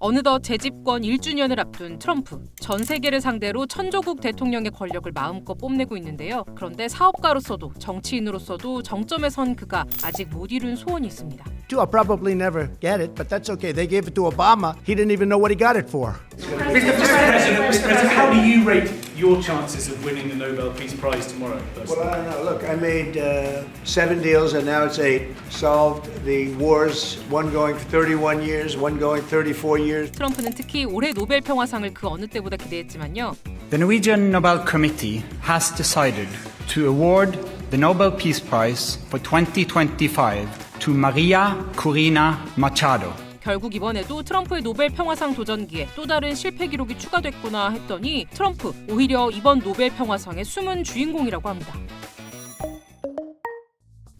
어느덧 재집권 1주년을 앞둔 트럼프. 전 세계를 상대로 천조국 대통령의 권력을 마음껏 뽐내고 있는데요. 그런데 사업가로서도 정치인으로서도 정점에 선 그가 아직 못 이룬 소원이 있습니다. I'll probably never get it, but that's okay. They gave it to Obama. He didn't even know what he got it for. Mr. President, how do you rate your chances of winning the Nobel Peace Prize tomorrow? Well, I don't know. Look, I made 7 deals and now it's 8. Solved the wars, one going for 31 years, one going 34 years. 트럼프는 특히 올해 노벨 평화상을 그 어느 때보다 기대했지만요. The Norwegian Nobel Committee has decided to award the Nobel Peace Prize for 2025 to Maria Corina Machado. 결국 이번에도 트럼프의 노벨 평화상 도전기에 또 다른 실패 기록이 추가됐구나 했더니 트럼프 오히려 이번 노벨 평화상의 숨은 주인공이라고 합니다.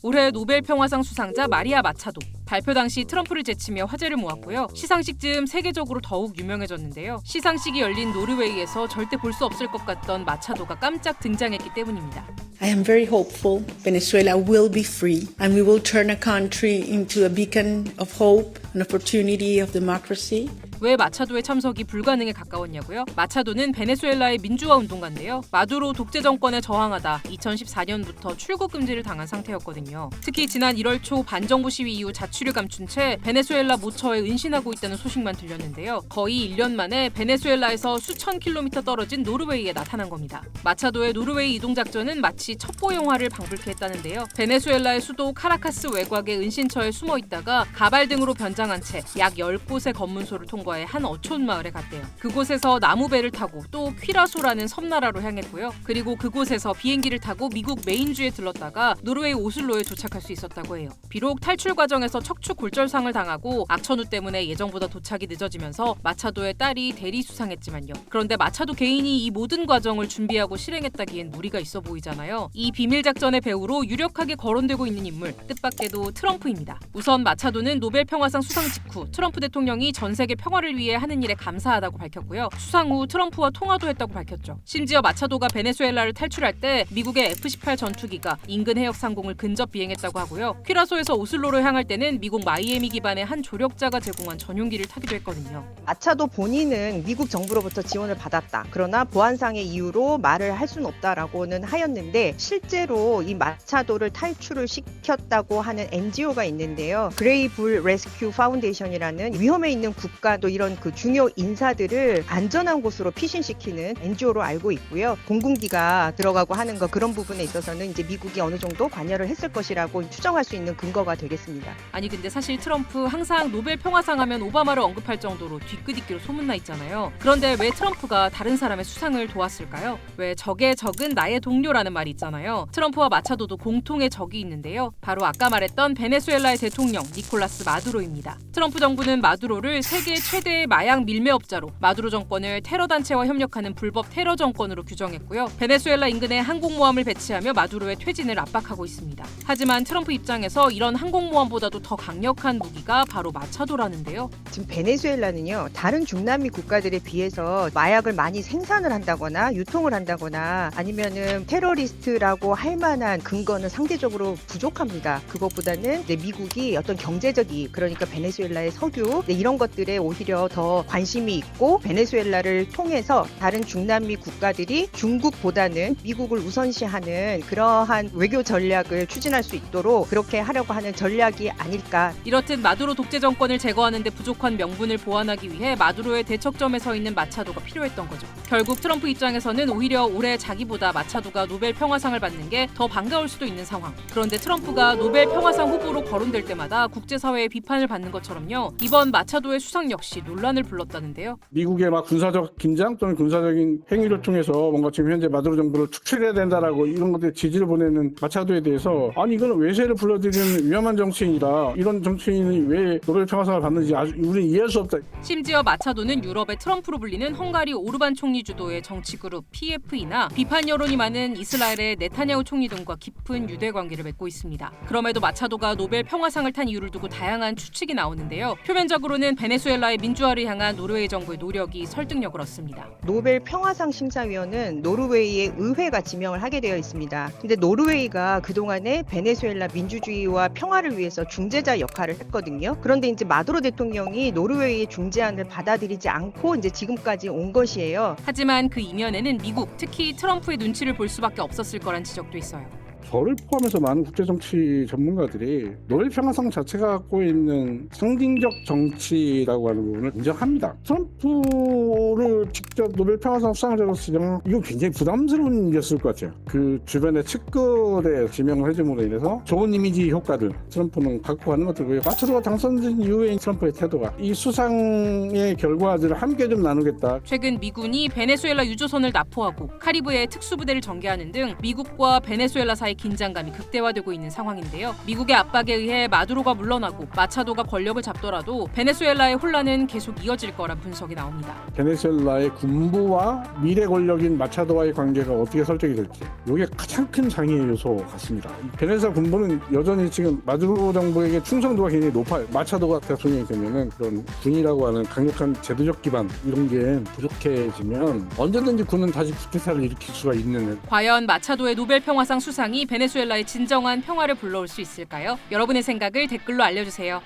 올해 노벨 평화상 수상자 마리아 마차도. 발표 당시 트럼프를 제치며 화제를 모았고요. 시상식 즈음 세계적으로 더욱 유명해졌는데요. 시상식이 열린 노르웨이에서 절대 볼 수 없을 것 같던 마차도가 깜짝 등장했기 때문입니다. I am very hopeful Venezuela will be free and we will turn a country into a beacon of hope and opportunity of democracy. 왜 마차도의 참석이 불가능에 가까웠냐고요? 마차도는 베네수엘라의 민주화 운동가인데요. 마두로 독재 정권에 저항하다 2014년부터 출국 금지를 당한 상태였거든요. 특히 지난 1월 초 반정부 시위 이후 자취를 감춘 채 베네수엘라 모처에 은신하고 있다는 소식만 들렸는데요. 거의 1년 만에 베네수엘라에서 수천 킬로미터 떨어진 노르웨이에 나타난 겁니다. 마차도의 노르웨이 이동 작전은 마치 첩보 영화를 방불케 했다는데요. 베네수엘라의 수도 카라카스 외곽의 은신처에 숨어 있다가 가발 등으로 변장한 채 약 10곳의 검문소를 통과해 한 어촌 마을에 갔대요. 그곳에서 나무배를 타고 또 퀴라소라는 섬나라로 향했고요. 그리고 그곳에서 비행기를 타고 미국 메인주에 들렀다가 노르웨이 오슬로에 도착할 수 있었다고 해요. 비록 탈출 과정에서 척추 골절상을 당하고 악천후 때문에 예정보다 도착이 늦어지면서 마차도의 딸이 대리 수상했지만요. 그런데 마차도 개인이 이 모든 과정을 준비하고 실행했다기엔 무리가 있어 보이잖아요. 이 비밀 작전의 배후로 유력하게 거론되고 있는 인물, 뜻밖에도 트럼프입니다. 우선 마차도는 노벨 평화상 수상 직후 트럼프 대통령이 전 세계 평화를 위해 하는 일에 감사하다고 밝혔고요. 수상 후 트럼프와 통화도 했다고 밝혔죠. 심지어 마차도가 베네수엘라를 탈출할 때 미국의 F-18 전투기가 인근 해역 상공을 근접 비행했다고 하고요. 퀴라소에서 오슬로로 향할 때는 미국 마이애미 기반의 한 조력자가 제공한 전용기를 타기도 했거든요. 마차도 본인은 미국 정부로부터 지원을 받았다. 그러나 보안상의 이유로 말을 할 수는 없다라고는 하였는데 실제로 이 마차도를 탈출을 시켰다고 하는 NGO가 있는데요. 그레이 불 레스큐 파운데이션이라는 위험에 있는 국가 또 이런 그 중요 인사들을 안전한 곳으로 피신시키는 NGO로 알고 있고요. 공군기가 들어가고 하는 거 그런 부분에 있어서는 이제 미국이 어느 정도 관여를 했을 것이라고 추정할 수 있는 근거가 되겠습니다. 아니 근데 사실 트럼프 항상 노벨 평화상 하면 오바마를 언급할 정도로 뒤끝있기로 소문나 있잖아요. 그런데 왜 트럼프가 다른 사람의 수상을 도왔을까요? 왜 적의 적은 나의 동료라는 말이 있잖아요. 트럼프와 마차도도 공통의 적이 있는데요. 바로 아까 말했던 베네수엘라의 대통령 니콜라스 마두로입니다. 트럼프 정부는 마두로를 세계 최대의 마약 밀매업자로 마두로 정권을 테러 단체와 협력하는 불법 테러 정권으로 규정했고요. 베네수엘라 인근에 항공모함을 배치하며 마두로의 퇴진을 압박하고 있습니다. 하지만 트럼프 입장에서 이런 항공모함보다도 더 강력한 무기가 바로 마차도라는데요. 지금 베네수엘라는요. 다른 중남미 국가들에 비해서 마약을 많이 생산을 한다거나 유통을 한다거나 아니면은 테러리스트라고 할 만한 근거는 상대적으로 부족합니다. 그것보다는 미국이 어떤 경제적 이익, 그러니까 베네수엘라의 석유 이런 것들에 오히려 더 관심이 있고 베네수엘라를 통해서 다른 중남미 국가들이 중국보다는 미국을 우선시하는 그러한 외교 전략을 추진할 수 있도록 그렇게 하려고 하는 전략이 아닐까. 이렇듯 마두로 독재 정권을 제거하는 데 부족한 명분을 보완하기 위해 마두로의 대척점에 서 있는 마차도가 필요했던 거죠. 결국 트럼프 입장에서는 오히려 올해 자기보다 마차도가 노벨 평화상을 받는 게 더 반가울 수도 있는 상황. 그런데 트럼프가 노벨 평화상 후보로 거론될 때마다 국제사회의 비판을 받는 것처럼요. 이번 마차도의 수상 역시 논란을 불렀다는데요. 미국의 막 군사적 긴장 또는 군사적인 행위를 통해서 뭔가 지금 현재 마두로 정부를 축출해야 된다라고 이런 것들에 지지를 보내는 마차도에 대해서 아니 이거는 외세를 불러들이는 위험한 정치인이다. 이런 정치인이 왜 노벨 평화상을 받는지 아주 우리는 이해할 수 없다. 심지어 마차도는 유럽의 트럼프로 불리는 헝가리 오르반 총리 주도의 정치그룹 PFE나 비판 여론이 많은 이스라엘의 네타냐후 총리 등과 깊은 유대 관계를 맺고 있습니다. 그럼에도 마차도가 노벨 평화상을 탄 이유를 두고 다양한 추측이 나오는데요. 표면적으로는 베네수엘라의 민주화를 향한 노르웨이 정부의 노력이 설득력을 얻습니다. 노벨 평화상 심사위원은 노르웨이의 의회가 지명을 하게 되어 있습니다. 근데 노르웨이가 그동안에 베네수엘라 민주주의와 평화를 위해서 중재자 역할을 했거든요. 그런데 이제 마두로 대통령이 노르웨이의 중재안을 받아들이지 않고 이제 지금까지 온 것이에요. 하지만 그 이면에는 미국, 특히 트럼프의 눈치를 볼 수밖에 없었을 거란 지적도 있어요. 저를 포함해서 많은 국제정치 전문가들이 노벨 평화상 자체가 갖고 있는 상징적 정치라고 하는 부분을 인정합니다. 트럼프를 직접 노벨 평화상 수상자로 지정, 이거 굉장히 부담스러운 일이었을 것 같아요. 그 주변의 측근에 지명을 해줌으로 인해서 좋은 이미지 효과들 트럼프는 갖고 가는 것들고요. 마츠로가 당선된 이후에 트럼프의 태도가 이 수상의 결과들을 함께 좀 나누겠다. 최근 미군이 베네수엘라 유조선을 납포하고 카리브해에 특수부대를 전개하는 등 미국과 베네수엘라 사이 긴장감이 극대화되고 있는 상황인데요. 미국의 압박에 의해 마두로가 물러나고 마차도가 권력을 잡더라도 베네수엘라의 혼란은 계속 이어질 거란 분석이 나옵니다. 베네수엘라의 군부와 미래 권력인 마차도와의 관계가 어떻게 설정이 될지 이게 가장 큰 장애 요소 같습니다. 베네수엘라 군부는 여전히 지금 마두로 정부에게 충성도가 굉장히 높아요. 마차도가 대통령이 되면은 그런 군이라고 하는 강력한 제도적 기반 이런 게 부족해지면 언제든지 군은 다시 쿠데타를 일으킬 수가 있는. 과연 마차도의 노벨 평화상 수상이 베네수엘라의 진정한 평화를 불러올 수 있을까요? 여러분의 생각을 댓글로 알려주세요.